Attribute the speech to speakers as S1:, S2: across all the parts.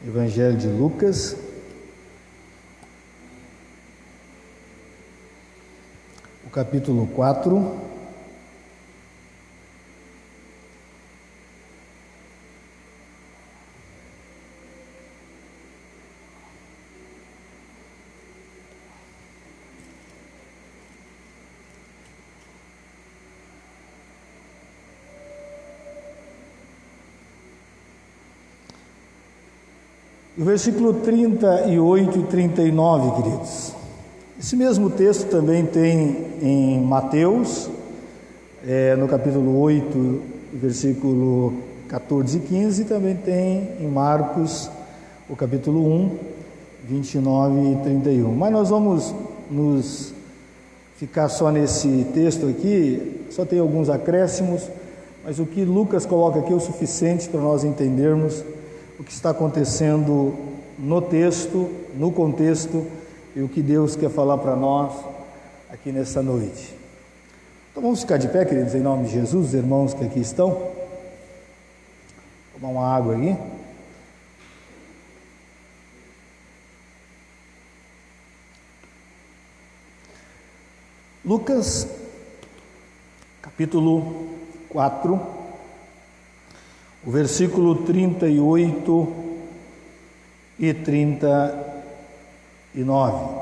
S1: Evangelho de Lucas, o capítulo 4, o versículo 38 e 39, queridos. Esse mesmo texto também tem em Mateus, no capítulo 8, versículo 14 e 15, e também tem em Marcos, o capítulo 1, 29 e 31. Mas nós vamos nos ficar só nesse texto aqui, só tem alguns acréscimos, mas o que Lucas coloca aqui é o suficiente para nós entendermos o que está acontecendo no texto, no contexto, e o que Deus quer falar para nós aqui nessa noite. Então vamos ficar de pé, queridos, em nome de Jesus, os irmãos que aqui estão. Tomar uma água aqui. Lucas, capítulo 4, o versículo 38 e 39.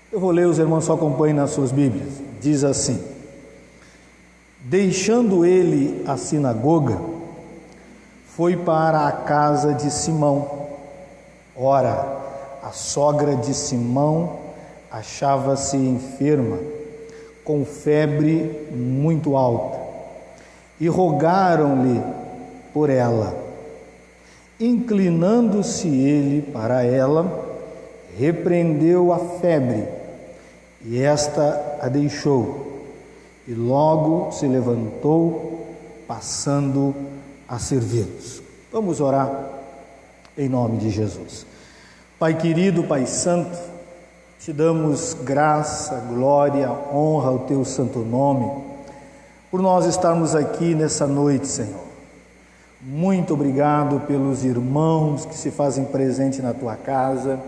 S1: Eu vou ler, os irmãos só acompanhem nas suas Bíblias. Diz assim: deixando ele a sinagoga, foi para a casa de Simão. Ora, a sogra de Simão achava-se enferma, com febre muito alta, e rogaram-lhe por ela. Inclinando-se ele para ela, repreendeu a febre, e esta a deixou, e logo se levantou, passando a servi-los. Vamos orar em nome de Jesus. Pai querido, Pai santo, te damos graça, glória, honra ao teu santo nome, por nós estarmos aqui nessa noite, Senhor. Muito obrigado pelos irmãos que se fazem presente na tua casa.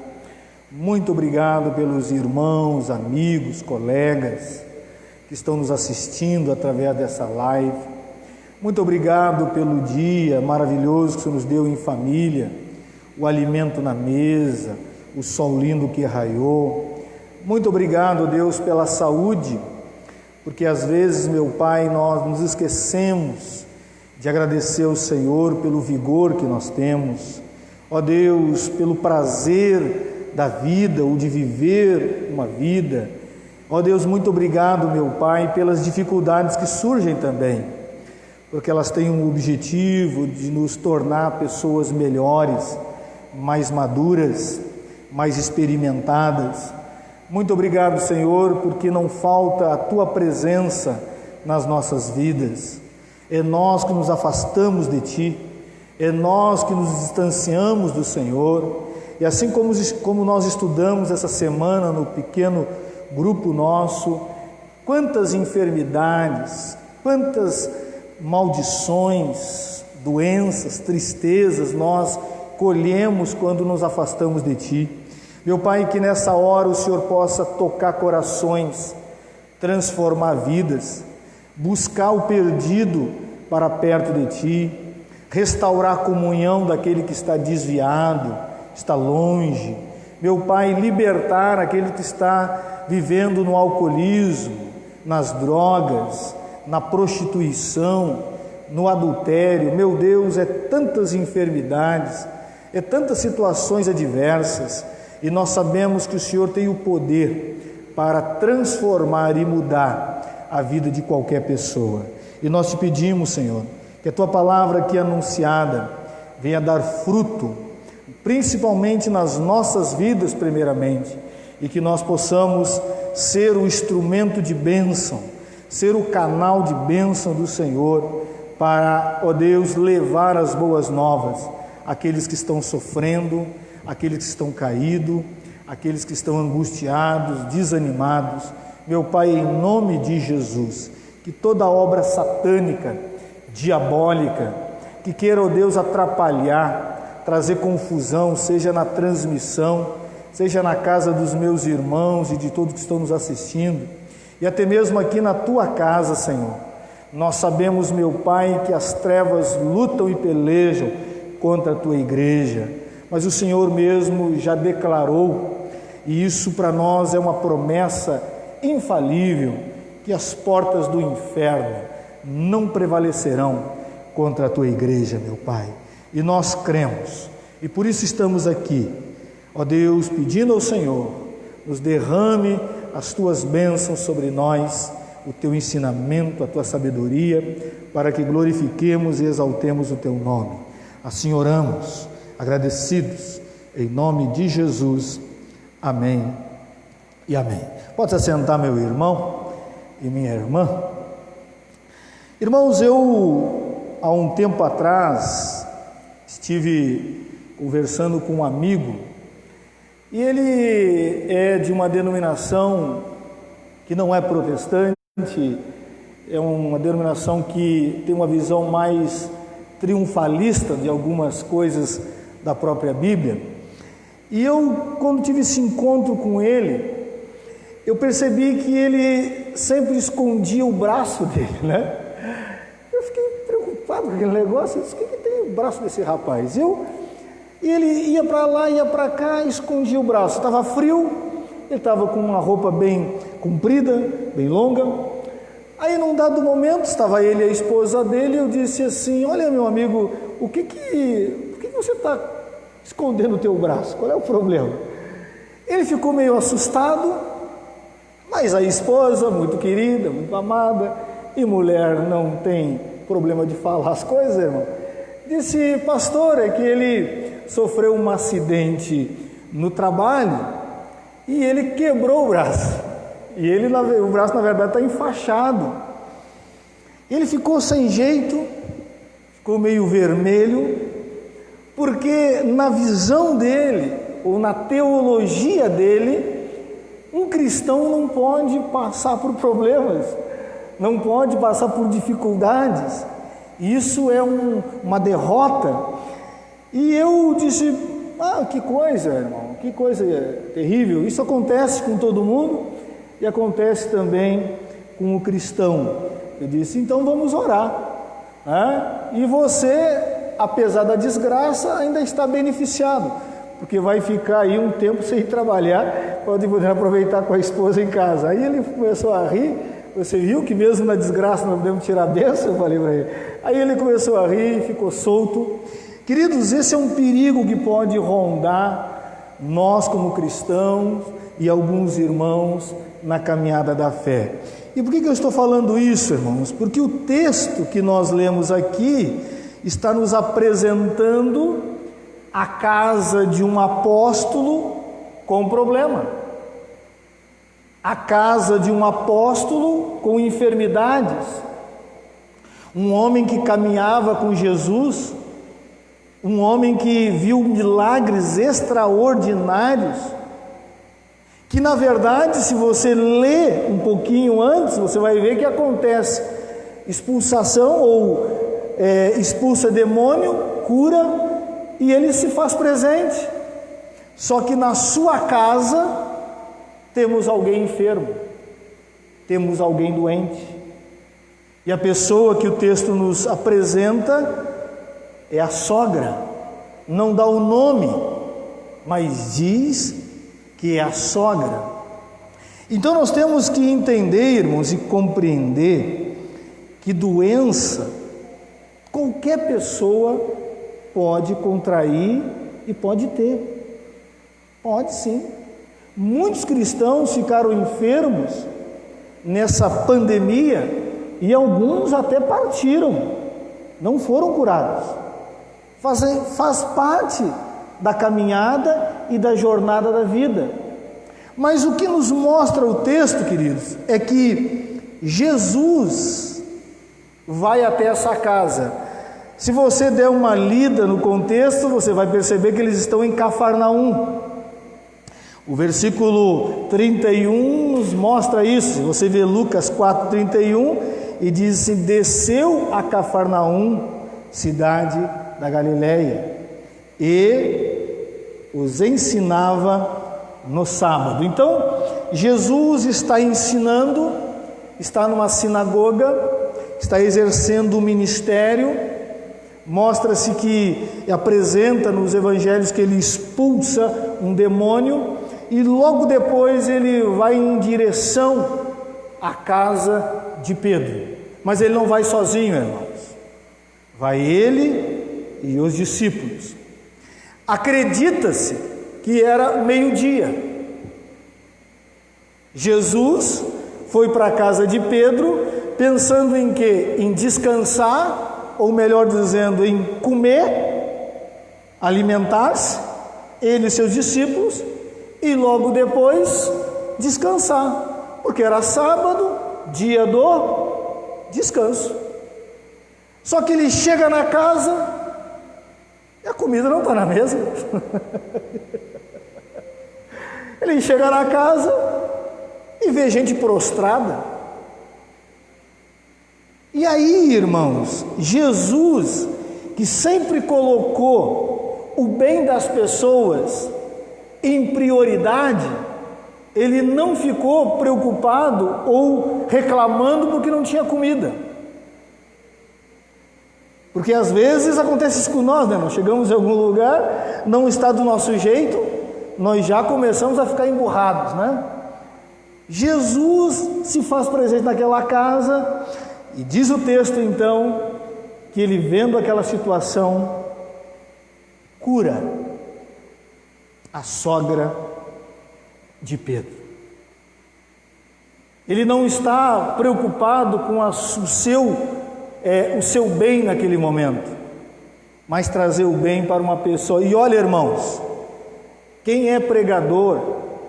S1: Muito obrigado pelos irmãos, amigos, colegas que estão nos assistindo através dessa live. Muito obrigado pelo dia maravilhoso que o Senhor nos deu em família, o alimento na mesa, o sol lindo que raiou. Muito obrigado, Deus, pela saúde, porque às vezes, meu Pai, nós nos esquecemos de agradecer ao Senhor pelo vigor que nós temos. Ó Deus, pelo prazer da vida, ou de viver uma vida. Ó Deus, muito obrigado, meu Pai, pelas dificuldades que surgem também, porque elas têm um objetivo de nos tornar pessoas melhores, mais maduras, mais experimentadas. Muito obrigado, Senhor, porque não falta a Tua presença nas nossas vidas. É nós que nos afastamos de Ti, é nós que nos distanciamos do Senhor. E assim como nós estudamos essa semana no pequeno grupo nosso, quantas enfermidades, quantas maldições, doenças, tristezas nós colhemos quando nos afastamos de Ti. Meu Pai, que nessa hora o Senhor possa tocar corações, transformar vidas, buscar o perdido para perto de Ti, restaurar a comunhão daquele que está desviado, está longe. Meu Pai, libertar aquele que está vivendo no alcoolismo, nas drogas, na prostituição, no adultério. Meu Deus, é tantas enfermidades, é tantas situações adversas, e nós sabemos que o Senhor tem o poder para transformar e mudar a vida de qualquer pessoa. E nós te pedimos, Senhor, que a Tua palavra aqui anunciada venha dar fruto, principalmente nas nossas vidas primeiramente, e que nós possamos ser o instrumento de bênção, ser o canal de bênção do Senhor, para, ó Deus, levar as boas novas àqueles que estão sofrendo, àqueles que estão caídos, àqueles que estão angustiados, desanimados. Meu Pai, em nome de Jesus, que toda obra satânica, diabólica, que queira, ó Deus, atrapalhar, trazer confusão, seja na transmissão, seja na casa dos meus irmãos e de todos que estão nos assistindo, e até mesmo aqui na tua casa, Senhor. Nós sabemos, meu Pai, que as trevas lutam e pelejam contra a tua igreja, mas o Senhor mesmo já declarou, e isso para nós é uma promessa infalível, que as portas do inferno não prevalecerão contra a tua igreja, meu Pai. E nós cremos, e por isso estamos aqui, ó Deus, pedindo ao Senhor, nos derrame as tuas bênçãos sobre nós, o teu ensinamento, a tua sabedoria, para que glorifiquemos e exaltemos o teu nome. Assim oramos, agradecidos, em nome de Jesus. Amém e amém. Pode se assentar, meu irmão e minha irmã. Irmãos, eu há um tempo atrás estive conversando com um amigo, e ele é de uma denominação que não é protestante, é uma denominação que tem uma visão mais triunfalista de algumas coisas da própria Bíblia. E eu, quando tive esse encontro com ele, eu percebi que ele sempre escondia o braço dele, né? Eu fiquei preocupado com aquele negócio. Eu disse: o que tem o braço desse rapaz? E ele ia para lá, ia para cá, escondia o braço. Estava frio, ele estava com uma roupa bem comprida, bem longa. Aí, num dado momento, estava ele e a esposa dele, eu disse assim: olha, meu amigo, por que você está escondendo o teu braço? Qual é o problema? Ele ficou meio assustado, mas a esposa, muito querida, muito amada, e mulher não tem problema de falar as coisas, irmão, disse: pastor, é que ele sofreu um acidente no trabalho e ele quebrou o braço. E o braço, na verdade, está enfaixado. Ele ficou sem jeito, ficou meio vermelho, porque na visão dele, ou na teologia dele, um cristão não pode passar por problemas, não pode passar por dificuldades. Isso é uma derrota. E eu disse: que coisa, irmão, que coisa terrível. Isso acontece com todo mundo e acontece também com o cristão. Eu disse: então vamos orar. E você, apesar da desgraça, ainda está beneficiado, porque vai ficar aí um tempo sem trabalhar, pode poder aproveitar com a esposa em casa. Aí ele começou a rir. Você viu que mesmo na desgraça nós podemos tirar a bênção? Eu falei para ele. Aí ele começou a rir, ficou solto. Queridos, esse é um perigo que pode rondar nós como cristãos e alguns irmãos na caminhada da fé. E por que eu estou falando isso, irmãos? Porque o texto que nós lemos aqui está nos apresentando a casa de um apóstolo com problema, a casa de um apóstolo com enfermidades, um homem que caminhava com Jesus, um homem que viu milagres extraordinários, que na verdade, se você ler um pouquinho antes, você vai ver que acontece expulsação ou expulsa demônio, cura, e ele se faz presente. Só que na sua casa temos alguém enfermo, temos alguém doente, e a pessoa que o texto nos apresenta é a sogra. Não dá o nome, mas diz que é a sogra. Então nós temos que entender, irmãos, e compreender que doença qualquer pessoa pode contrair e pode ter. Pode sim. Muitos cristãos ficaram enfermos nessa pandemia e alguns até partiram, não foram curados. Faz parte da caminhada e da jornada da vida. Mas o que nos mostra o texto, queridos, é que Jesus vai até essa casa. Se você der uma lida no contexto, você vai perceber que eles estão em Cafarnaum. O versículo 31 nos mostra isso. Você vê Lucas 4:31 e diz assim: desceu a Cafarnaum cidade da Galileia, e os ensinava no sábado. Então, Jesus está ensinando, está numa sinagoga, está exercendo o ministério. Mostra-se que apresenta nos evangelhos que ele expulsa um demônio, e logo depois ele vai em direção à casa de Pedro. Mas ele não vai sozinho, irmãos. Vai ele e os discípulos. Acredita-se que era meio-dia. Jesus foi para a casa de Pedro, pensando em quê? Em descansar, ou melhor dizendo, em comer, alimentar-se, ele e seus discípulos, e logo depois descansar, porque era sábado, dia do descanso. Só que ele chega na casa e a comida não está na mesa. Ele chega na casa e vê gente prostrada. E aí, irmãos, Jesus, que sempre colocou o bem das pessoas em prioridade, ele não ficou preocupado ou reclamando porque não tinha comida. Porque às vezes acontece isso com nós, né? Nós chegamos em algum lugar, não está do nosso jeito, nós já começamos a ficar emburrados, né? Jesus se faz presente naquela casa, e diz o texto então, que ele, vendo aquela situação, cura a sogra de Pedro. Ele não está preocupado com o seu bem naquele momento, mas trazer o bem para uma pessoa. E olha, irmãos, quem é pregador,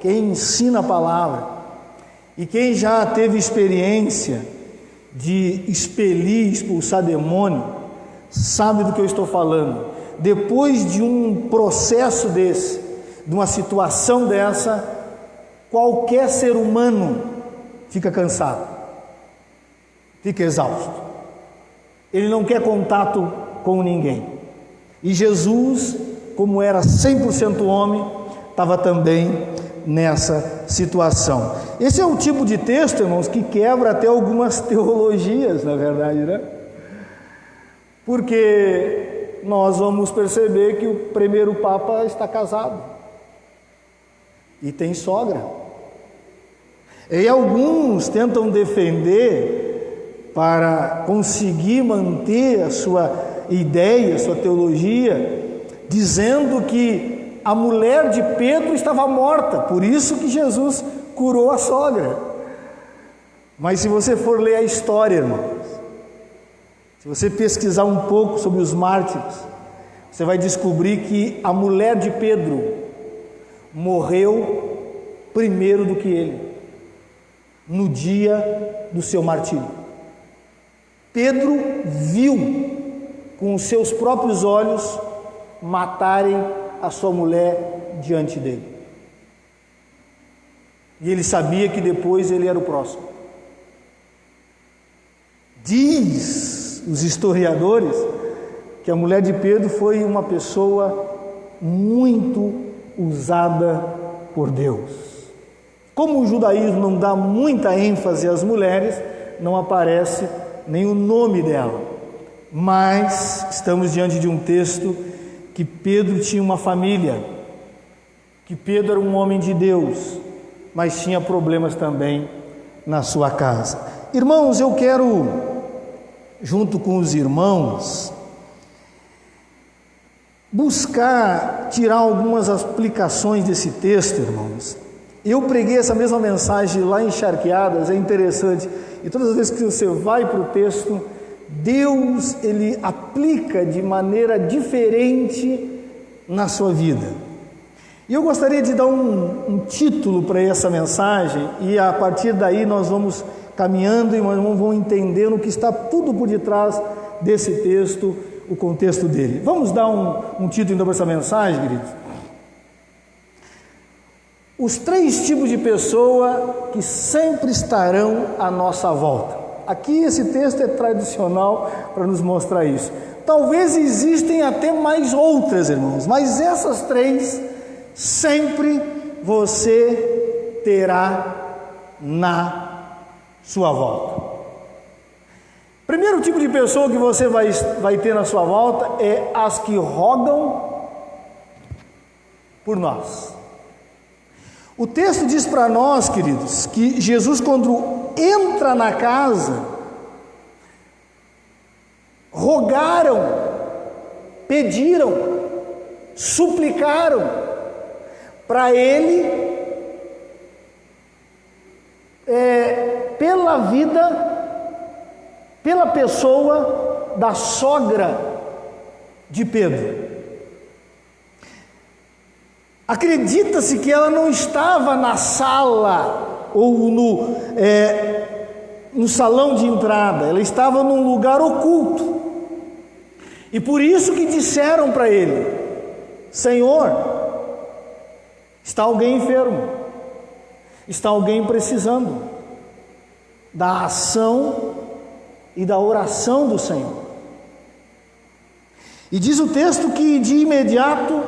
S1: quem ensina a palavra, e quem já teve experiência de expelir, expulsar demônio, sabe do que eu estou falando. Depois de um processo desse, de uma situação dessa, qualquer ser humano fica cansado, fica exausto. Ele não quer contato com ninguém. E Jesus, como era 100% homem, estava também nessa situação. Esse é o tipo de texto, irmãos, que quebra até algumas teologias, na verdade, né? Porque nós vamos perceber que o primeiro Papa está casado e tem sogra. E alguns tentam defender, para conseguir manter a sua ideia, a sua teologia, dizendo que a mulher de Pedro estava morta, por isso que Jesus curou a sogra. Mas se você for ler a história, irmãos, se você pesquisar um pouco sobre os mártires, você vai descobrir que a mulher de Pedro morreu primeiro do que ele, no dia do seu martírio. Pedro viu com os seus próprios olhos matarem a sua mulher diante dele. E ele sabia que depois ele era o próximo. Diz os historiadores que a mulher de Pedro foi uma pessoa muito usada por Deus. Como o judaísmo não dá muita ênfase às mulheres, não aparece nem o nome dela, mas estamos diante de um texto que Pedro tinha uma família, que Pedro era um homem de Deus, mas tinha problemas também na sua casa. Irmãos, eu quero, junto com os irmãos, buscar tirar algumas aplicações desse texto, irmãos. Eu preguei essa mesma mensagem lá em Charqueadas, é interessante, e todas as vezes que você vai para o texto, Deus, Ele aplica de maneira diferente na sua vida. E eu gostaria de dar um título para essa mensagem, e a partir daí nós vamos caminhando e nós vamos entendendo o que está tudo por detrás desse texto, o contexto dele. Vamos dar um título então para essa mensagem, queridos? Os 3 tipos de pessoa que sempre estarão à nossa volta. Aqui esse texto é tradicional para nos mostrar isso. Talvez existem até mais outras, irmãos, mas essas 3 sempre você terá na sua volta. Primeiro tipo de pessoa que você vai ter na sua volta é as que rogam por nós. O texto diz para nós, queridos, que Jesus, quando entra na casa, rogaram, pediram, suplicaram para ele pela vida, pela pessoa da sogra de Pedro. Acredita-se que ela não estava na sala ou no salão de entrada, ela estava num lugar oculto. E por isso que disseram para ele: Senhor, está alguém enfermo, está alguém precisando da ação e da oração do Senhor. E diz o texto que de imediato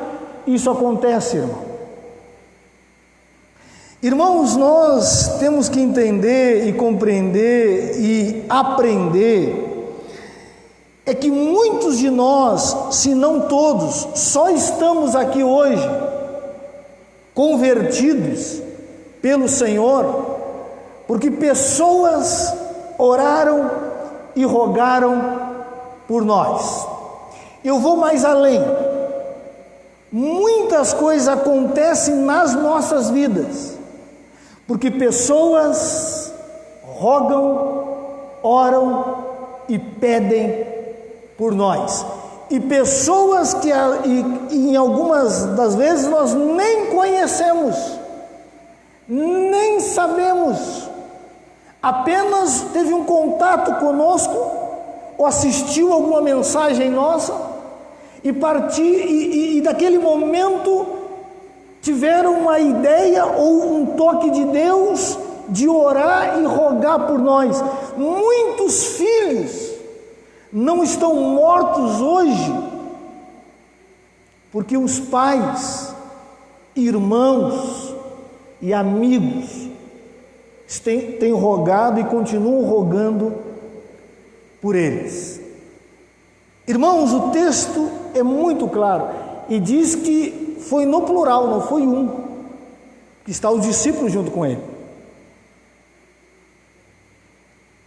S1: isso acontece, irmão. Irmãos, nós temos que entender e compreender e aprender é que muitos de nós, se não todos, só estamos aqui hoje convertidos pelo Senhor porque pessoas oraram e rogaram por nós. Eu vou mais além. Muitas coisas acontecem nas nossas vidas porque pessoas rogam, oram e pedem por nós. E pessoas que em algumas das vezes nós nem conhecemos, nem sabemos, apenas teve um contato conosco ou assistiu alguma mensagem nossa e daquele momento tiveram uma ideia ou um toque de Deus de orar e rogar por nós. Muitos filhos não estão mortos hoje porque os pais, irmãos e amigos têm rogado e continuam rogando por eles. Irmãos, o texto é muito claro e diz que foi no plural, não foi um, que está os discípulos junto com ele.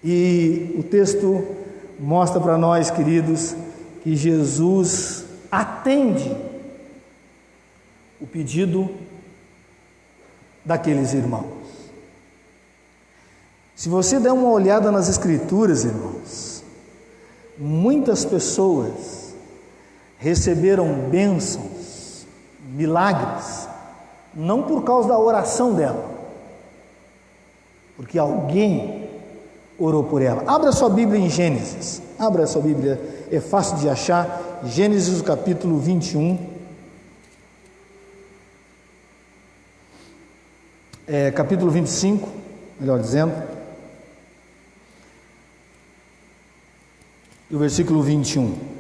S1: E o texto mostra para nós, queridos, que Jesus atende o pedido daqueles irmãos. Se você der uma olhada nas Escrituras, irmãos, muitas pessoas receberam bênçãos, milagres, não por causa da oração dela, porque alguém orou por ela. Abra sua Bíblia em Gênesis, abra sua Bíblia, é fácil de achar, Gênesis capítulo 21, capítulo 25, melhor dizendo, e o versículo 21.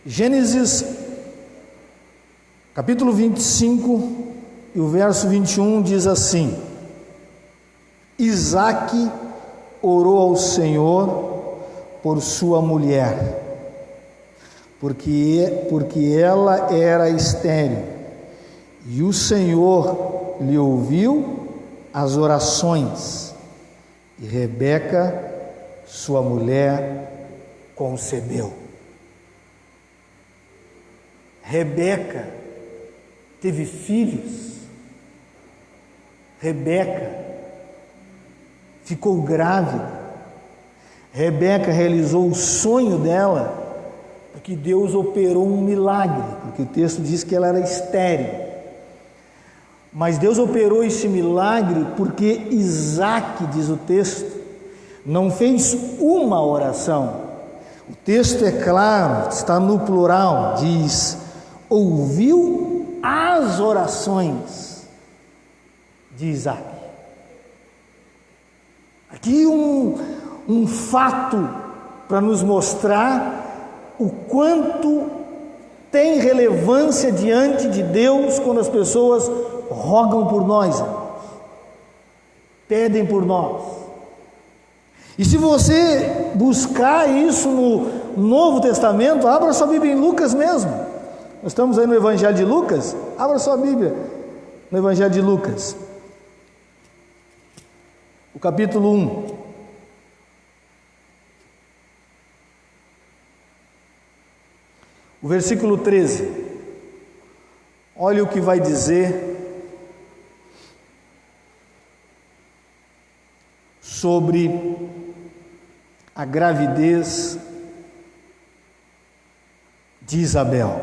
S1: Gênesis, capítulo 25, e o verso 21 diz assim: Isaque orou ao Senhor por sua mulher, porque ela era estéril, e o Senhor lhe ouviu as orações, e Rebeca, sua mulher, concebeu. Rebeca teve filhos, Rebeca ficou grávida, Rebeca realizou o sonho dela, porque Deus operou um milagre, porque o texto diz que ela era estéril, mas Deus operou esse milagre porque Isaque, diz o texto, não fez uma oração. O texto é claro, está no plural, diz: ouviu as orações de Isaac. Aqui um fato para nos mostrar o quanto tem relevância diante de Deus quando as pessoas rogam por nós, pedem por nós. E se você buscar isso no Novo Testamento, abra sua Bíblia em Lucas mesmo. Nós estamos aí no Evangelho de Lucas, abra sua Bíblia no Evangelho de Lucas, o capítulo 1. O versículo 13, olha o que vai dizer sobre a gravidez de Isabel.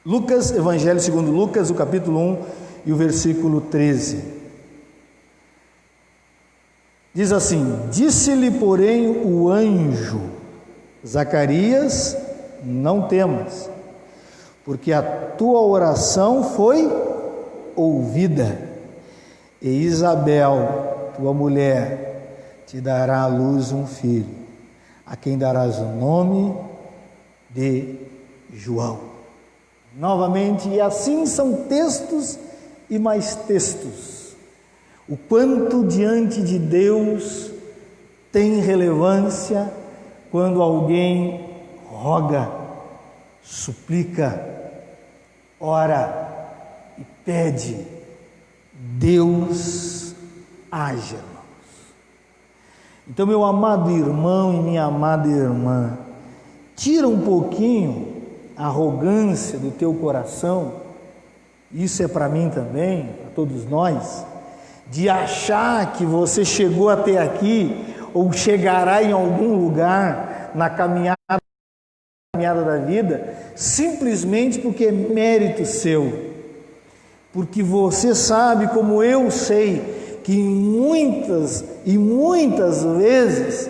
S1: Lucas, Evangelho segundo Lucas, o capítulo 1 e o versículo 13. Diz assim: disse-lhe, porém, o anjo: Zacarias, não temas, porque a tua oração foi ouvida, e Isabel, tua mulher, te dará à luz um filho, a quem darás o nome de João. Novamente, e assim são textos e mais textos. O quanto diante de Deus tem relevância quando alguém roga, suplica, ora e pede, Deus age, irmãos. Então, meu amado irmão e minha amada irmã, tira um pouquinho a arrogância do teu coração, isso é para mim também, para todos nós, de achar que você chegou até aqui ou chegará em algum lugar na caminhada da vida, simplesmente porque é mérito seu, porque você sabe, como eu sei, que muitas e muitas vezes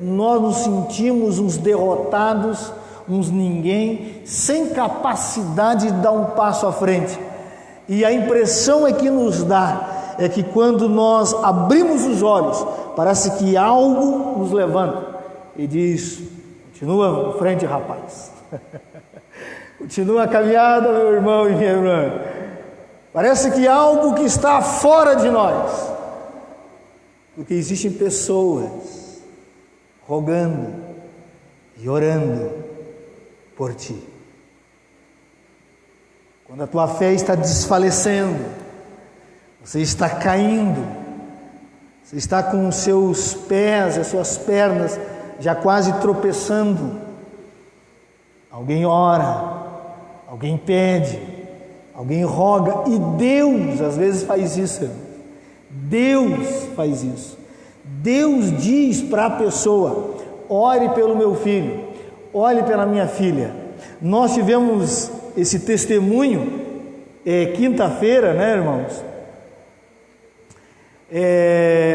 S1: nós nos sentimos uns derrotados, uns ninguém, sem capacidade de dar um passo à frente, e a impressão é que nos dá é que quando nós abrimos os olhos, parece que algo nos levanta e diz: continua em frente, rapaz. Continua a caminhada, meu irmão e minha irmã. Parece que algo que está fora de nós, porque existem pessoas rogando e orando por ti. Quando a tua fé está desfalecendo, você está caindo, você está com os seus pés, as suas pernas já quase tropeçando, alguém ora, alguém pede, alguém roga, e Deus às vezes faz isso, Deus faz isso. Deus diz para a pessoa: ore pelo meu filho, ore pela minha filha. Nós tivemos esse testemunho quinta-feira, né, irmãos?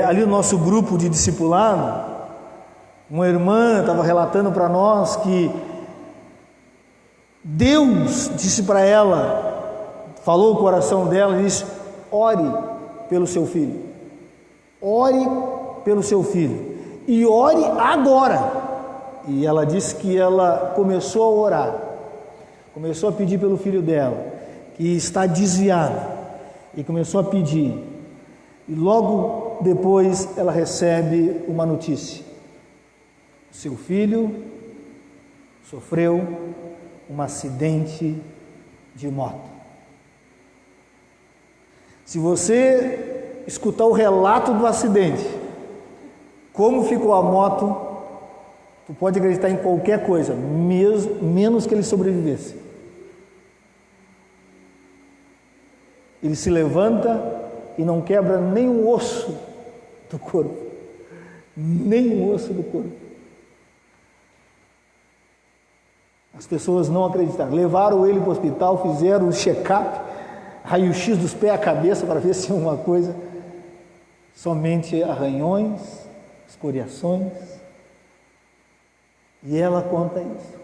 S1: Ali no nosso grupo de discipulado, uma irmã estava relatando para nós que Deus disse para ela, falou o coração dela e disse: ore pelo seu filho, ore pelo seu filho, e ore agora. E ela disse que ela começou a orar, começou a pedir pelo filho dela, que está desviado, e começou a pedir. E logo depois ela recebe uma notícia: seu filho sofreu um acidente de moto. Se você escutar o relato do acidente, como ficou a moto, tu pode acreditar em qualquer coisa, menos que ele sobrevivesse. Ele se levanta e não quebra nem um osso do corpo, nem um osso do corpo. As pessoas não acreditaram, levaram ele para o hospital, fizeram o check-up, raio-x dos pés à cabeça para ver se tinha alguma coisa, somente arranhões, escoriações, e ela conta isso.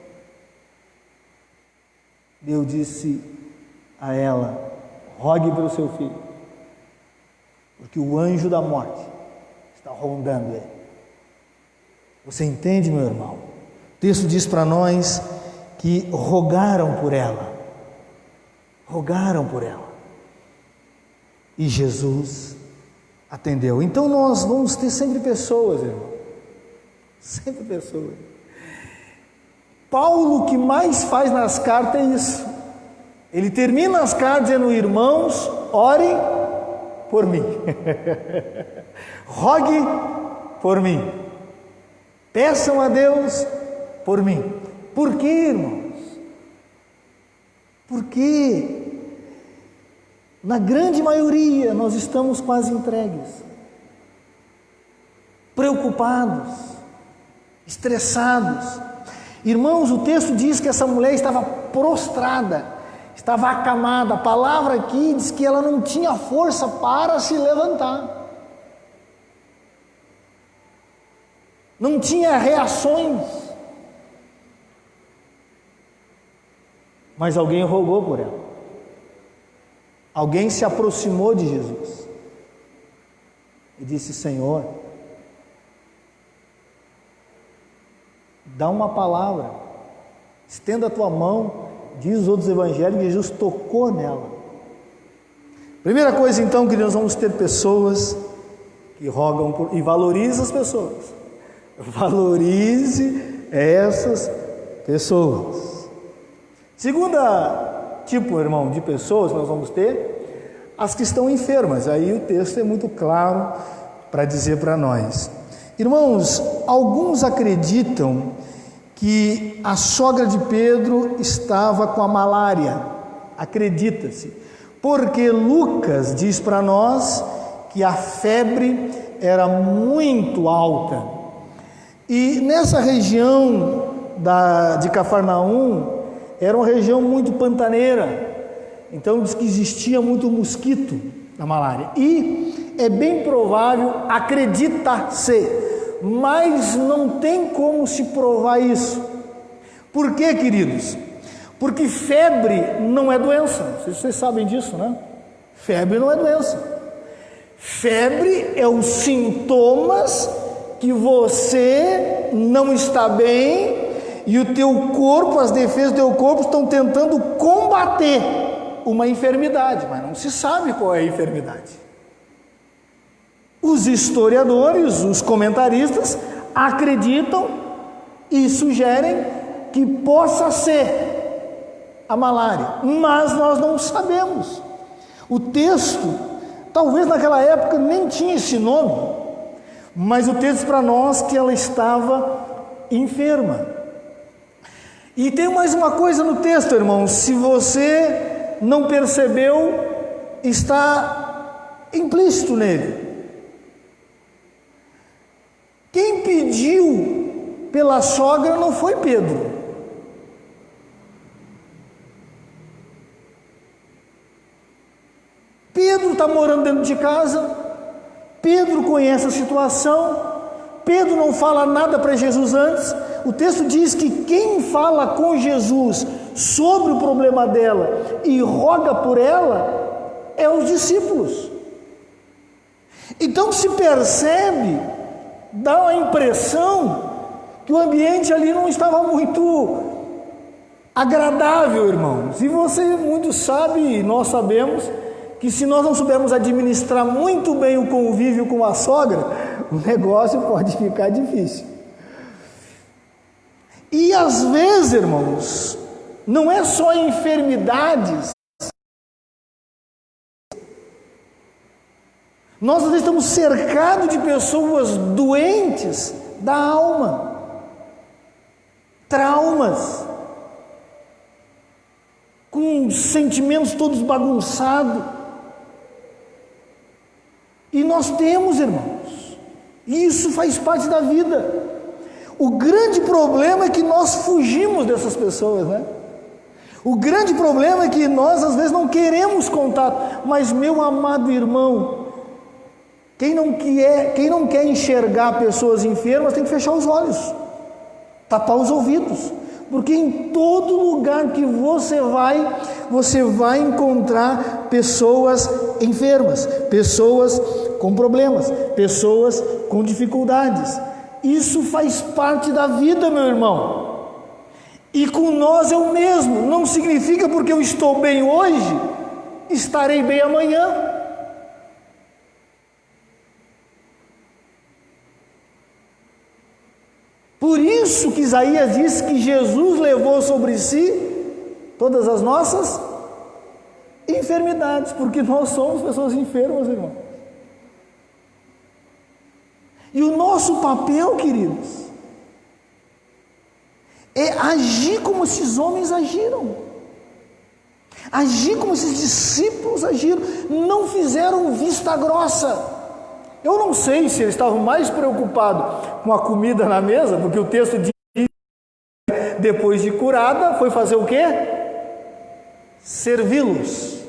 S1: Deus disse a ela: rogue pelo seu filho, porque o anjo da morte está rondando ele. Você entende, meu irmão? O texto diz para nós que rogaram por ela. Rogaram por ela. E Jesus atendeu. Então nós vamos ter sempre pessoas, irmão. Sempre pessoas. Paulo, o que mais faz nas cartas é isso. Ele termina as cartas dizendo: irmãos, orem por mim. Rogue por mim. Peçam a Deus por mim. Por quê, irmãos? Porque na grande maioria nós estamos quase entregues, preocupados, estressados. Irmãos, o texto diz que essa mulher estava prostrada, estava acamada. A palavra aqui diz que ela não tinha força para se levantar, não tinha reações. Mas alguém rogou por ela, alguém se aproximou de Jesus e disse: Senhor, dá uma palavra, estenda a tua mão. Diz os outros evangelhos que Jesus tocou nela. Primeira coisa, então, que nós vamos ter pessoas que rogam por, e valorize as pessoas. Valorize essas pessoas. Segunda tipo, irmão, de pessoas que nós vamos ter, as que estão enfermas. Aí o texto é muito claro para dizer para nós. Irmãos, alguns acreditam que a sogra de Pedro estava com a malária. Acredita-se, porque Lucas diz para nós que a febre era muito alta. E nessa região de Cafarnaum, era uma região muito pantaneira, então diz que existia muito mosquito da malária. E é bem provável, acredita-se, mas não tem como se provar isso. Por quê, queridos? Porque febre não é doença. Não sei se vocês sabem disso, né? Febre não é doença. Febre é os sintomas que você não está bem e o teu corpo, as defesas do teu corpo estão tentando combater uma enfermidade, mas não se sabe qual é a enfermidade. Os historiadores, os comentaristas acreditam e sugerem que possa ser a malária, mas nós não sabemos. O texto, talvez naquela época nem tinha esse nome, mas o texto diz para nós que ela estava enferma. E tem mais uma coisa no texto, irmãos, se você não percebeu, está implícito nele. Quem pediu pela sogra não foi Pedro. Pedro está morando dentro de casa, Pedro conhece a situação, Pedro não fala nada para Jesus antes. O texto diz que quem fala com Jesus sobre o problema dela e roga por ela é os discípulos. Então se percebe, dá a impressão que o ambiente ali não estava muito agradável, irmãos. E você muito sabe, e nós sabemos, que se nós não soubermos administrar muito bem o convívio com a sogra, o negócio pode ficar difícil. E às vezes, irmãos, não é só enfermidades. Nós às vezes estamos cercados de pessoas doentes da alma, traumas, com sentimentos todos bagunçados. E nós temos, irmãos, isso faz parte da vida. O grande problema é que nós fugimos dessas pessoas, né? O grande problema é que nós às vezes não queremos contato. Mas, meu amado irmão, quem não quer enxergar pessoas enfermas tem que fechar os olhos, tapar os ouvidos, porque em todo lugar que você vai encontrar pessoas enfermas, pessoas com problemas, pessoas com dificuldades. Isso faz parte da vida, meu irmão. E com nós é o mesmo. Não significa porque eu estou bem hoje, estarei bem amanhã. Por isso que Isaías diz que Jesus levou sobre si todas as nossas enfermidades, porque nós somos pessoas enfermas, irmão. E o nosso papel, queridos, é agir como esses homens agiram, agir como esses discípulos agiram, não fizeram vista grossa. Eu não sei se eles estavam mais preocupados com a comida na mesa, porque o texto diz que depois de curada, foi fazer o quê? Servi-los.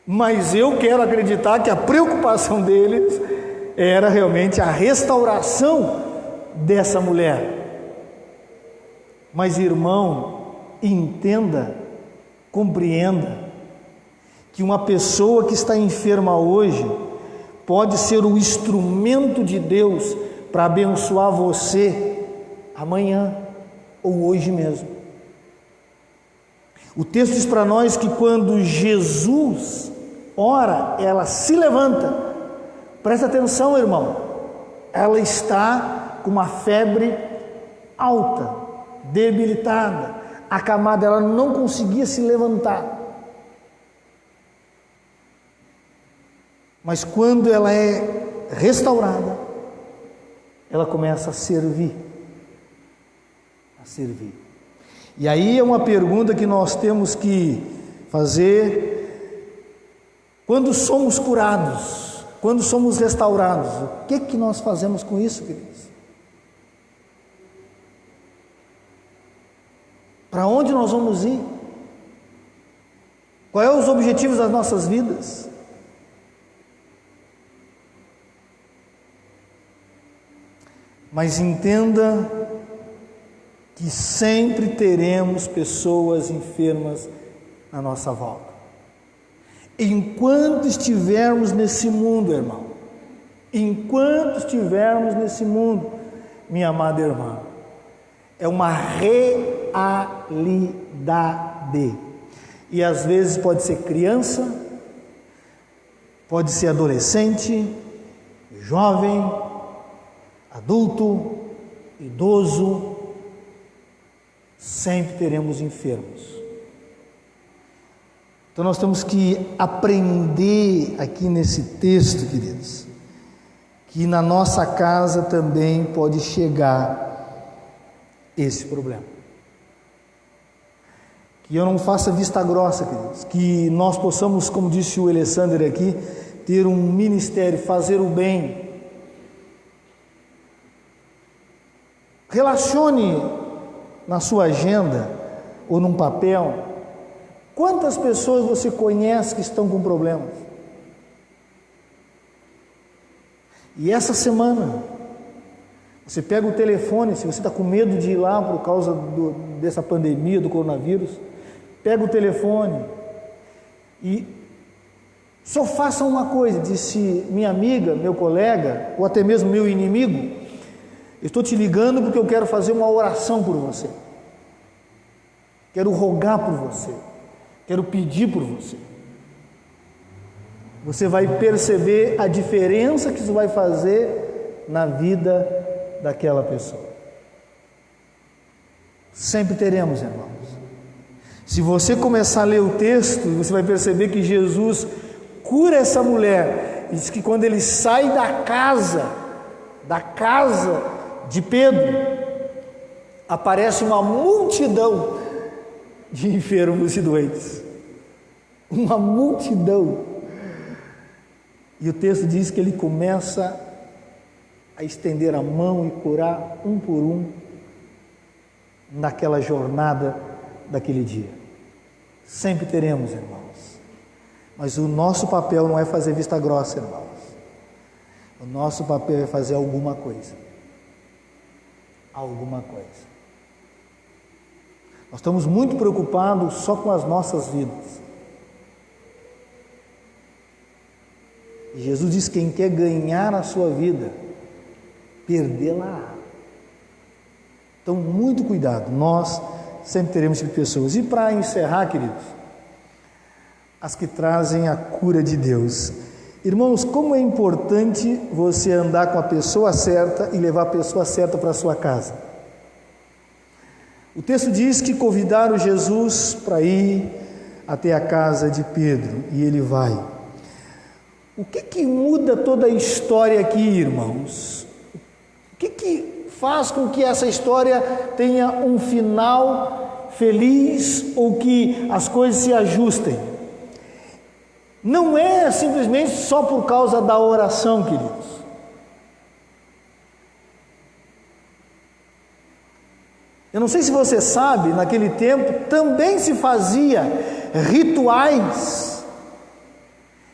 S1: Mas eu quero acreditar que a preocupação deles era realmente a restauração dessa mulher. Mas, irmão, entenda, compreenda, que uma pessoa que está enferma hoje pode ser o instrumento de Deus para abençoar você amanhã ou hoje mesmo. O texto diz para nós que quando Jesus ora, ela se levanta. Presta atenção, irmão. Ela está com uma febre alta, debilitada, acamada, ela não conseguia se levantar. Mas quando ela é restaurada, ela começa a servir. A servir. E aí é uma pergunta que nós temos que fazer: quando somos curados, quando somos restaurados, o que nós fazemos com isso, queridos? Para onde nós vamos ir? Quais são os objetivos das nossas vidas? Mas entenda que sempre teremos pessoas enfermas na nossa volta. Enquanto estivermos nesse mundo, irmão, enquanto estivermos nesse mundo, minha amada irmã, é uma realidade. E às vezes pode ser criança, pode ser adolescente, jovem, adulto, idoso, sempre teremos enfermos. Então nós temos que aprender aqui nesse texto, queridos, que na nossa casa também pode chegar esse problema. Que eu não faça vista grossa, queridos, que nós possamos, como disse o Alexandre aqui, ter um ministério, fazer o bem. Relacione na sua agenda ou num papel quantas pessoas você conhece que estão com problemas. E essa semana você pega o telefone, se você está com medo de ir lá por causa dessa pandemia, do coronavírus, pega o telefone e só faça uma coisa. Disse minha amiga, meu colega, ou até mesmo meu inimigo: eu estou te ligando porque eu quero fazer uma oração por você, quero rogar por você, quero pedir por você. Você vai perceber a diferença que isso vai fazer na vida daquela pessoa. Sempre teremos, irmãos. Se você começar a ler o texto, você vai perceber que Jesus cura essa mulher. Diz que quando ele sai da casa de Pedro, aparece uma multidão de enfermos e doentes. Uma multidão. E o texto diz que ele começa a estender a mão e curar um por um naquela jornada daquele dia. Sempre teremos, irmãos. Mas o nosso papel não é fazer vista grossa, irmãos. O nosso papel é fazer alguma coisa. Alguma coisa. Nós estamos muito preocupados só com as nossas vidas. E Jesus diz: quem quer ganhar a sua vida, perdê-la. Então, muito cuidado, nós sempre teremos tipo de pessoas. E para encerrar, queridos, as que trazem a cura de Deus. Irmãos, como é importante você andar com a pessoa certa e levar a pessoa certa para a sua casa. O texto diz que convidaram Jesus para ir até a casa de Pedro, e ele vai. O que muda toda a história aqui, irmãos? O que faz com que essa história tenha um final feliz ou que as coisas se ajustem? Não é simplesmente só por causa da oração, queridos. Eu não sei se você sabe, naquele tempo também se fazia rituais,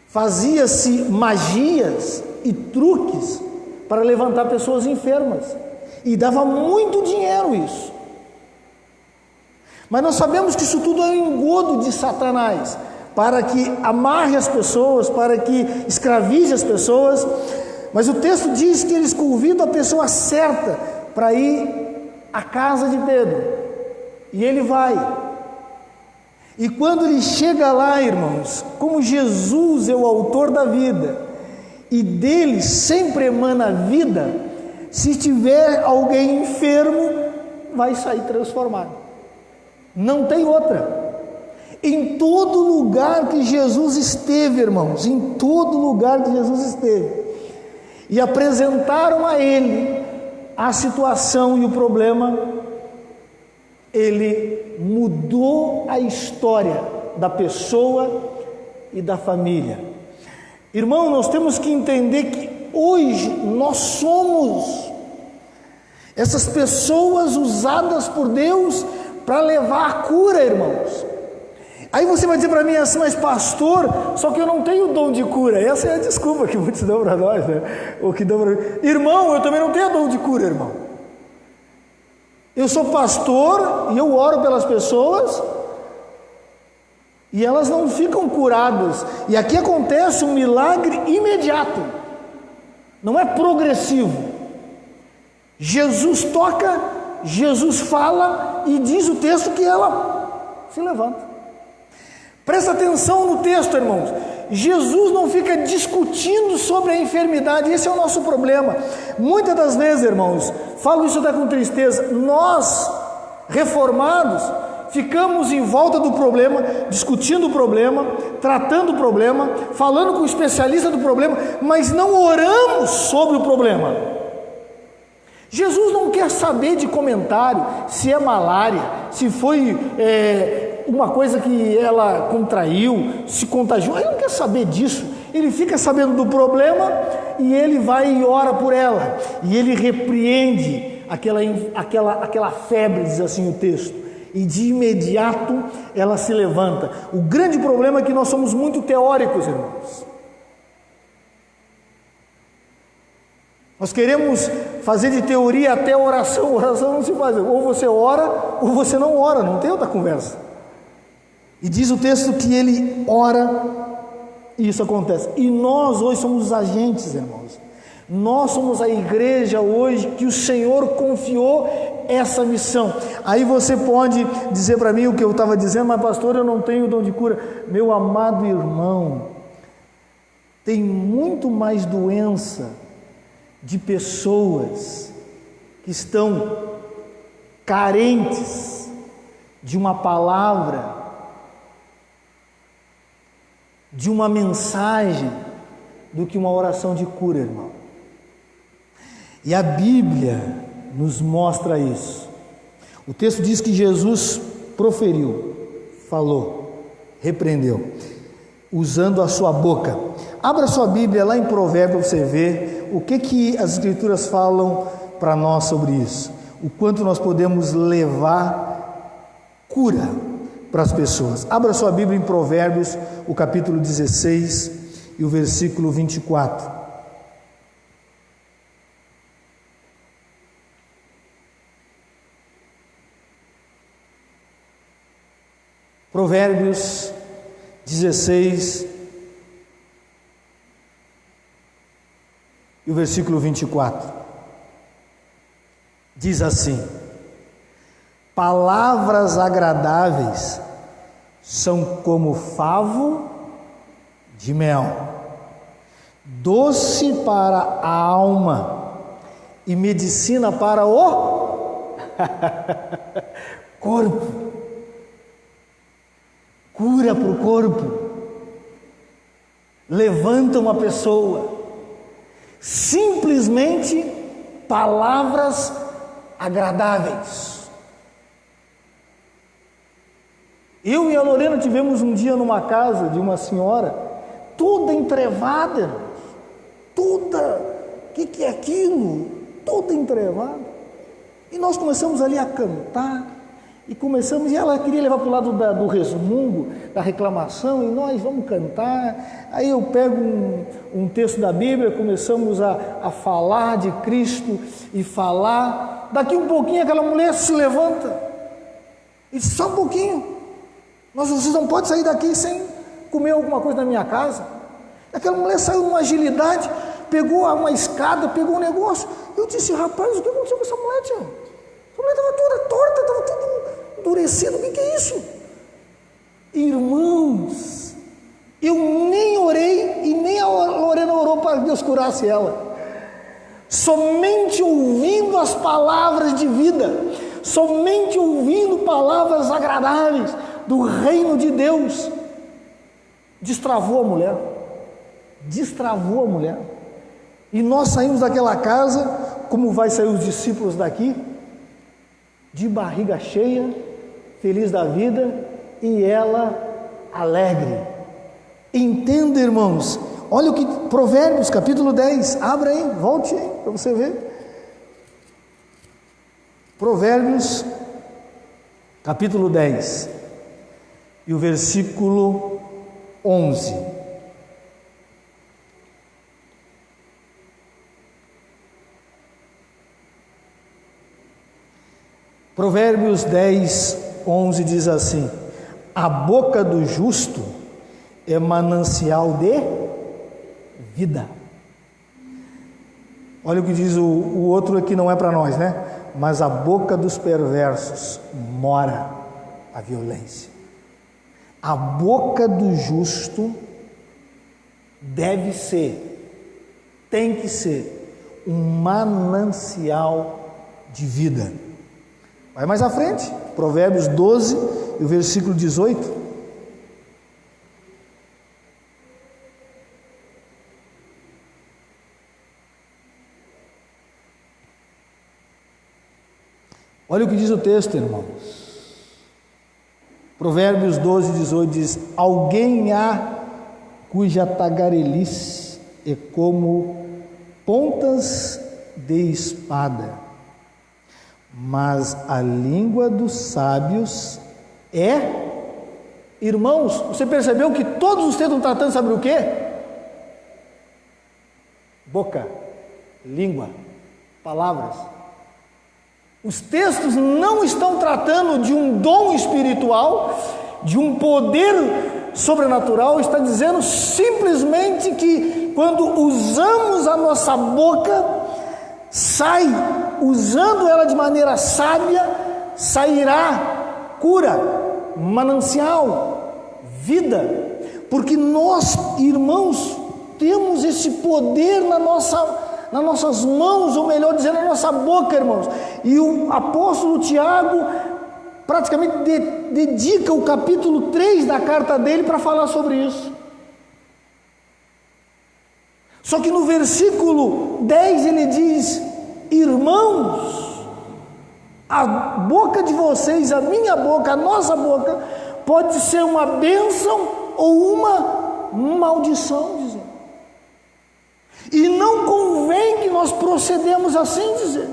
S1: fazia-se magias e truques para levantar pessoas enfermas, e dava muito dinheiro isso. Mas nós sabemos que isso tudo é um engodo de Satanás, para que amarre as pessoas, para que escravize as pessoas. Mas o texto diz que eles convidam a pessoa certa para ir à casa de Pedro, e ele vai. E quando ele chega lá, irmãos, como Jesus é o autor da vida, e dele sempre emana vida, se tiver alguém enfermo, vai sair transformado. Não tem outra. Em todo lugar que Jesus esteve, irmãos, em todo lugar que Jesus esteve, e apresentaram a ele a situação e o problema, ele mudou a história da pessoa e da família. Irmão, nós temos que entender que hoje nós somos essas pessoas usadas por Deus para levar a cura, irmãos. Aí você vai dizer para mim assim: mas pastor, só que eu não tenho dom de cura. Essa é a desculpa que muitos dão para nós, né? Ou que dão para mim. Irmão, eu também não tenho dom de cura, irmão. Eu sou pastor e eu oro pelas pessoas e elas não ficam curadas. E aqui acontece um milagre imediato, não é progressivo. Jesus toca, Jesus fala e diz o texto que ela se levanta. Presta atenção no texto, irmãos. Jesus não fica discutindo sobre a enfermidade. Esse é o nosso problema. Muitas das vezes, irmãos, falo isso até com tristeza, nós, reformados, ficamos em volta do problema, discutindo o problema, tratando o problema, falando com o especialista do problema, mas não oramos sobre o problema. Jesus não quer saber de comentário se é malária, se foi uma coisa que ela contraiu, se contagiou. Ele não quer saber disso. Ele fica sabendo do problema e ele vai e ora por ela. E ele repreende aquela febre, diz assim o texto. E de imediato ela se levanta. O grande problema é que nós somos muito teóricos, irmãos. Nós queremos fazer de teoria até oração. Oração não se faz. Ou você ora, ou você não ora. Não tem outra conversa. E diz o texto que ele ora e isso acontece. E nós hoje somos os agentes, irmãos. Nós somos a igreja hoje que o Senhor confiou essa missão. Aí você pode dizer para mim o que eu estava dizendo: mas pastor, eu não tenho dom de cura. Meu amado irmão, tem muito mais doença de pessoas que estão carentes de uma palavra, de uma mensagem, do que uma oração de cura, irmão. E a Bíblia nos mostra isso. O texto diz que Jesus proferiu, falou, repreendeu, usando a sua boca. Abra sua Bíblia lá em Provérbios para você ver o que as Escrituras falam para nós sobre isso. O quanto nós podemos levar cura para as pessoas. Abra sua Bíblia em Provérbios, o capítulo 16 e o versículo 24. Provérbios 16 e o versículo 24 diz assim: palavras agradáveis são como favo de mel, doce para a alma e medicina para o corpo. Cura para o corpo, levanta uma pessoa. Simplesmente palavras agradáveis. Eu e a Lorena tivemos um dia numa casa de uma senhora, toda entrevada, irmãos. Toda, o que é aquilo? Toda entrevada. E nós começamos ali a cantar. E ela queria levar para o lado do resmungo, da reclamação, e nós vamos cantar. Aí eu pego um texto da Bíblia, começamos a falar de Cristo e falar. Daqui um pouquinho aquela mulher se levanta e diz: só um pouquinho, vocês não podem sair daqui sem comer alguma coisa na minha casa. Aquela mulher saiu numa agilidade, pegou uma escada, pegou um negócio. Eu disse: rapaz, o que aconteceu com essa mulher, tio? A mulher estava toda torta, estava tudo endurecido. O que é isso? Irmãos, eu nem orei e nem a Lorena orou para que Deus curasse ela. Somente ouvindo as palavras de vida, somente ouvindo palavras agradáveis do reino de Deus, destravou a mulher. E nós saímos daquela casa, como vai sair os discípulos daqui, de barriga cheia, feliz da vida, e ela alegre. Entenda, irmãos, olha o que Provérbios capítulo 10, abra aí, volte aí para você ver. Provérbios capítulo 10 e o versículo 11. Provérbios 10, 11 diz assim: a boca do justo é manancial de vida. Olha o que diz o outro aqui, não é para nós, né? Mas a boca dos perversos mora a violência. A boca do justo tem que ser um manancial de vida. Vai mais à frente, Provérbios 12 e o versículo 18. Olha o que diz o texto, irmãos. Provérbios 12, 18 diz: alguém há cuja tagarelice é como pontas de espada, mas a língua dos sábios é... Irmãos, você percebeu que todos os textos estão tratando, sabe o quê? Boca, língua, palavras. Os textos não estão tratando de um dom espiritual, de um poder sobrenatural. Está dizendo simplesmente que quando usamos a nossa boca, usando ela de maneira sábia, sairá cura, manancial, vida, porque nós, irmãos, temos esse poder nas nossas mãos, ou melhor dizendo, na nossa boca, irmãos. E o apóstolo Tiago praticamente dedica o capítulo 3 da carta dele para falar sobre isso. Só que no versículo 10 ele diz: irmãos, a boca de vocês, a minha boca, a nossa boca, pode ser uma bênção ou uma maldição, dizer. E não convém que nós procedemos assim, dizer.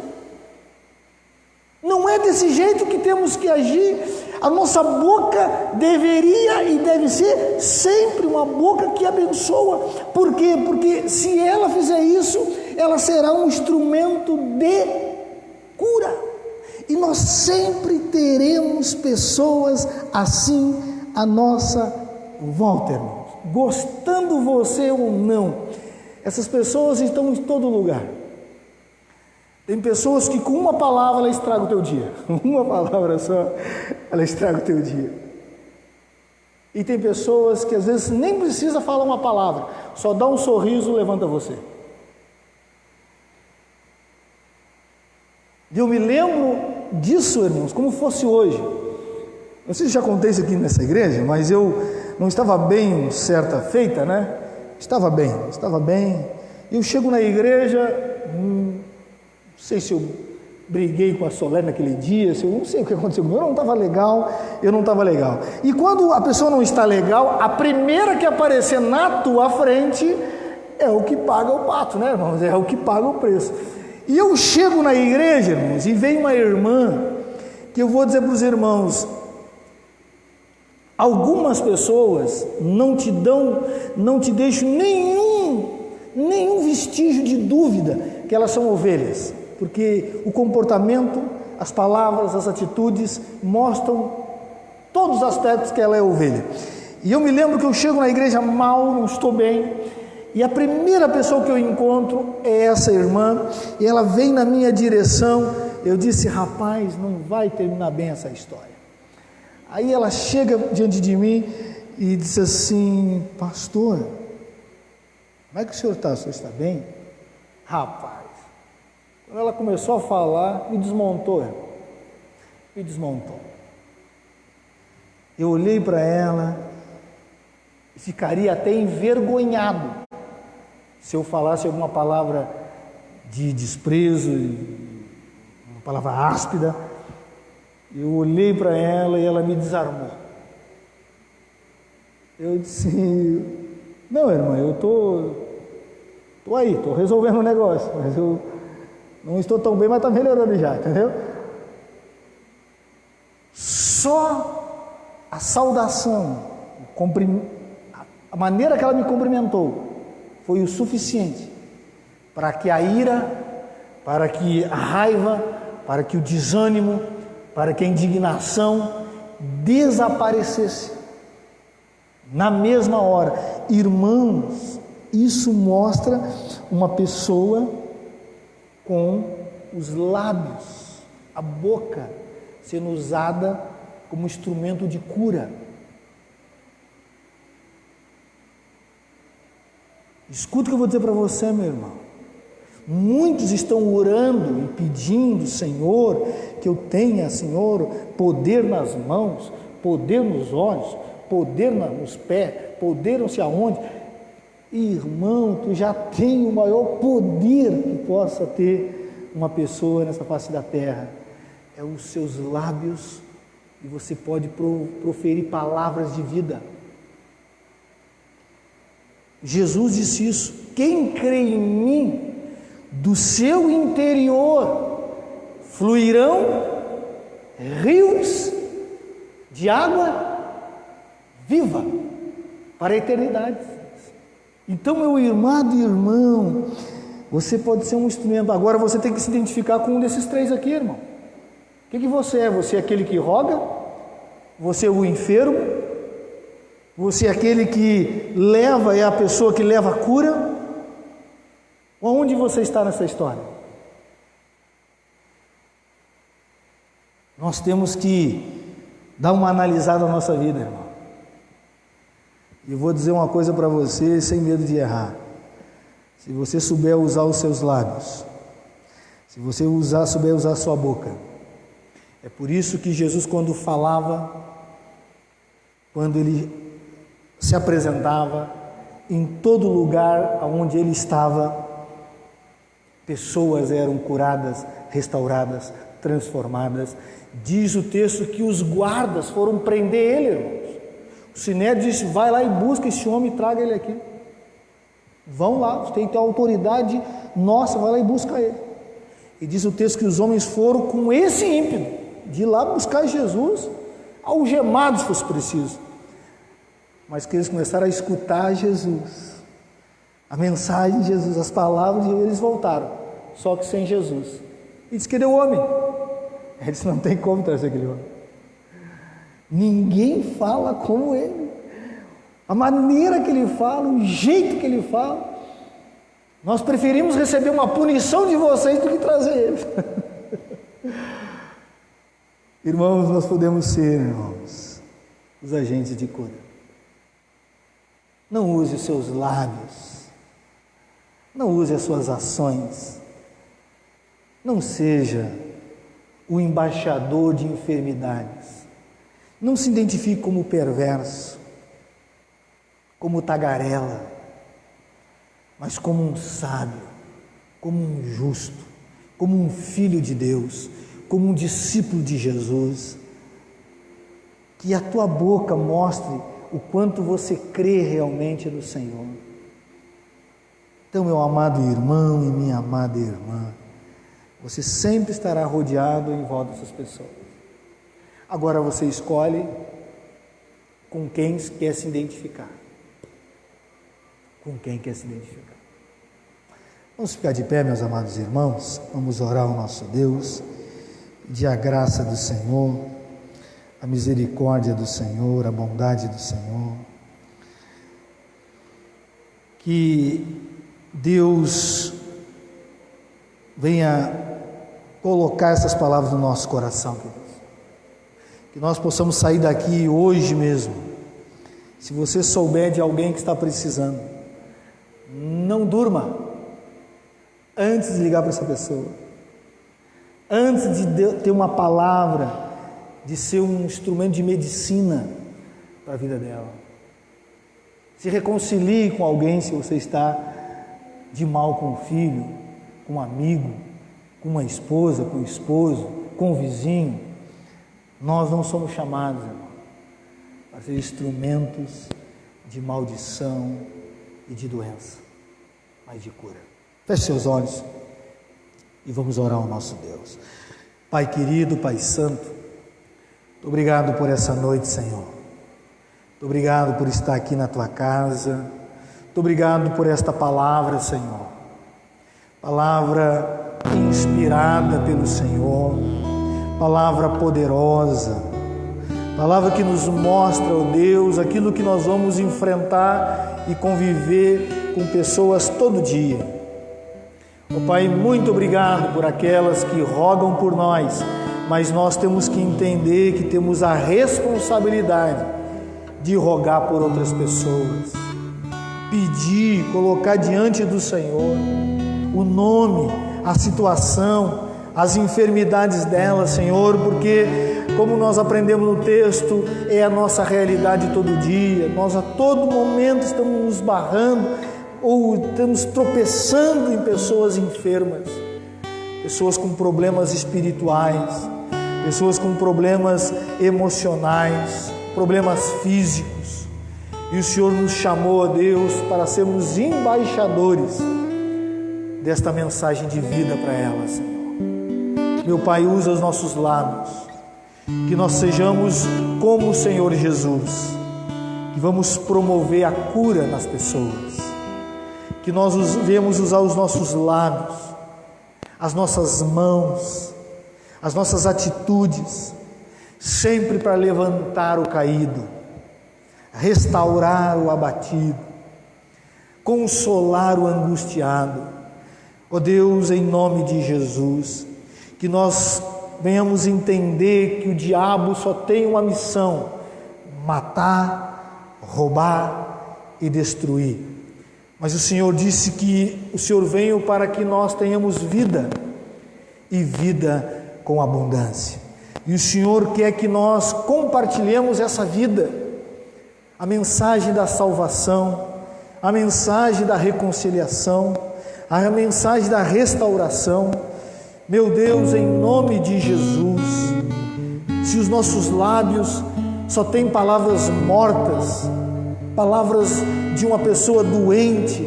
S1: Não é desse jeito que temos que agir. A nossa boca deveria e deve ser sempre uma boca que abençoa. Por quê? Porque se ela fizer isso, ela será um instrumento de cura. E nós sempre teremos pessoas assim à nossa volta, irmãos. Gostando você ou não, essas pessoas estão em todo lugar. Tem pessoas que com uma palavra ela estraga o teu dia. Uma palavra só, ela estraga o teu dia. E tem pessoas que às vezes nem precisa falar uma palavra, só dá um sorriso, levanta você. E eu me lembro disso, irmãos, como fosse hoje. Não sei se já contei isso aqui nessa igreja, mas eu não estava bem certa feita, né? Estava bem. Eu chego na igreja, não sei se eu briguei com a Solé naquele dia, se eu não sei o que aconteceu comigo, eu não estava legal. E quando a pessoa não está legal, a primeira que aparecer na tua frente é o que paga o pato, né, irmãos? É o que paga o preço. E eu chego na igreja, irmãos, e vem uma irmã, que eu vou dizer para os irmãos, algumas pessoas não te deixam nenhum vestígio de dúvida que elas são ovelhas, porque o comportamento, as palavras, as atitudes mostram todos os aspectos que ela é ovelha. E eu me lembro que eu chego na igreja mal, não estou bem, e a primeira pessoa que eu encontro é essa irmã, e ela vem na minha direção. Eu disse: rapaz, não vai terminar bem essa história. Aí ela chega diante de mim e disse assim: pastor, como é que o senhor está? O senhor está bem? Rapaz, quando ela começou a falar, me desmontou. Eu olhei para ela e ficaria até envergonhado se eu falasse alguma palavra de desprezo, uma palavra áspera. Eu olhei para ela e ela me desarmou. Eu disse: não, irmã, eu estou aí, estou resolvendo o negócio, mas eu não estou tão bem, mas está melhorando já, entendeu? Só a saudação, a maneira que ela me cumprimentou foi o suficiente para que a ira, para que a raiva, para que o desânimo, para que a indignação desaparecesse na mesma hora. Irmãos, isso mostra uma pessoa com os lábios, a boca sendo usada como instrumento de cura. Escuta o que eu vou dizer para você, meu irmão. Muitos estão orando e pedindo: Senhor, que eu tenha, Senhor, poder nas mãos, poder nos olhos, poder nos pés, poder não sei aonde. Irmão, tu já tem o maior poder que possa ter uma pessoa nessa face da terra. É os seus lábios, e você pode proferir palavras de vida. Jesus disse isso: quem crê em mim, do seu interior fluirão rios de água viva para a eternidade. Então, meu amado irmão, você pode ser um instrumento. Agora você tem que se identificar com um desses três aqui, irmão. O que você é? Você é aquele que roga? Você é o enfermo? Você é aquele que leva, é a pessoa que leva a cura? Onde você está nessa história? Nós temos que dar uma analisada na nossa vida, irmão. E eu vou dizer uma coisa para você, sem medo de errar. Se você souber usar os seus lábios, se você souber usar a sua boca, é por isso que Jesus, quando falava, quando ele se apresentava, em todo lugar onde ele estava, pessoas eram curadas, restauradas, transformadas. Diz o texto que os guardas foram prender ele, irmãos. O Sinédrio disse: vai lá e busca esse homem e traga ele aqui. Vão lá, tem que ter autoridade nossa, vai lá e busca ele. E diz o texto que os homens foram com esse ímpeto de ir lá buscar Jesus, algemados se fosse preciso. Mas que eles começaram a escutar Jesus, a mensagem de Jesus, as palavras, e eles voltaram, só que sem Jesus. E disse: cadê o homem? Ele disse: não tem como trazer aquele homem. Ninguém fala como ele. A maneira que ele fala, o jeito que ele fala. Nós preferimos receber uma punição de vocês do que trazer ele. Irmãos, nós podemos ser, irmãos, os agentes de cura. Não use os seus lábios. Não use as suas ações. Não seja o embaixador de enfermidades. Não se identifique como perverso, como tagarela, mas como um sábio, como um justo, como um filho de Deus, como um discípulo de Jesus. Que a tua boca mostre o quanto você crê realmente no Senhor. Então, meu amado irmão e minha amada irmã, você sempre estará rodeado em volta dessas pessoas. Agora você escolhe com quem quer se identificar. Com quem quer se identificar. Vamos ficar de pé, meus amados irmãos. Vamos orar ao nosso Deus, pedir a graça do Senhor, a misericórdia do Senhor, a bondade do Senhor. Que Deus venha colocar essas palavras no nosso coração, queridos. Que nós possamos sair daqui hoje mesmo. Se você souber de alguém que está precisando, não durma antes de ligar para essa pessoa, antes de ter uma palavra, de ser um instrumento de medicina para a vida dela. Se reconcilie com alguém se você está de mal com o filho, com um amigo, com uma esposa, com o esposo, com o vizinho. Nós não somos chamados, irmão, para ser instrumentos de maldição e de doença, mas de cura. Feche seus olhos e vamos orar ao nosso Deus. Pai querido, Pai santo, muito obrigado por essa noite, Senhor. Muito obrigado por estar aqui na tua casa. Muito obrigado por esta palavra, Senhor. Palavra inspirada pelo Senhor. Palavra poderosa. Palavra que nos mostra, ó Deus, aquilo que nós vamos enfrentar e conviver com pessoas todo dia. Ó Pai, muito obrigado por aquelas que rogam por nós, mas nós temos que entender que temos a responsabilidade de rogar por outras pessoas, pedir, colocar diante do Senhor o nome, a situação, as enfermidades delas, Senhor, porque, como nós aprendemos no texto, é a nossa realidade todo dia. Nós a todo momento estamos nos barrando ou estamos tropeçando em pessoas enfermas, pessoas com problemas espirituais, pessoas com problemas emocionais, problemas físicos. E o Senhor nos chamou, a Deus, para sermos embaixadores desta mensagem de vida para elas, Senhor. Meu Pai, usa os nossos lábios, que nós sejamos como o Senhor Jesus, que vamos promover a cura nas pessoas, que nós venhamos usar os nossos lábios, as nossas mãos, as nossas atitudes, sempre para levantar o caído, restaurar o abatido, consolar o angustiado. Ó Deus, em nome de Jesus, que nós venhamos entender que o diabo só tem uma missão: matar, roubar e destruir. Mas o Senhor disse que o Senhor veio para que nós tenhamos vida e vida com abundância. E o Senhor quer que nós compartilhemos essa vida, a mensagem da salvação, a mensagem da reconciliação, a mensagem da restauração. Meu Deus, em nome de Jesus, se os nossos lábios só têm palavras mortas, palavras de uma pessoa doente,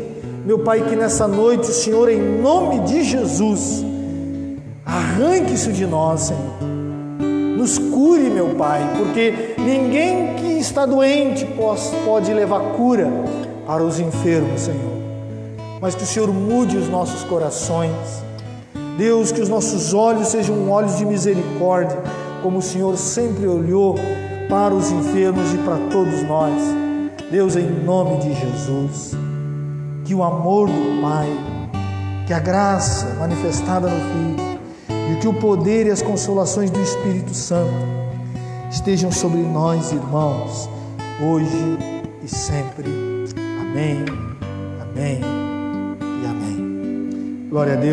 S1: meu Pai, que nessa noite o Senhor, em nome de Jesus, arranque isso de nós, Senhor. Nos cure, meu Pai, porque ninguém que está doente pode levar cura para os enfermos, Senhor. Mas que o Senhor mude os nossos corações. Deus, que os nossos olhos sejam olhos de misericórdia, como o Senhor sempre olhou para os enfermos e para todos nós. Deus, em nome de Jesus, que o amor do Pai, que a graça manifestada no Filho e que o poder e as consolações do Espírito Santo estejam sobre nós, irmãos, hoje e sempre. Amém, amém e amém. Glória a Deus.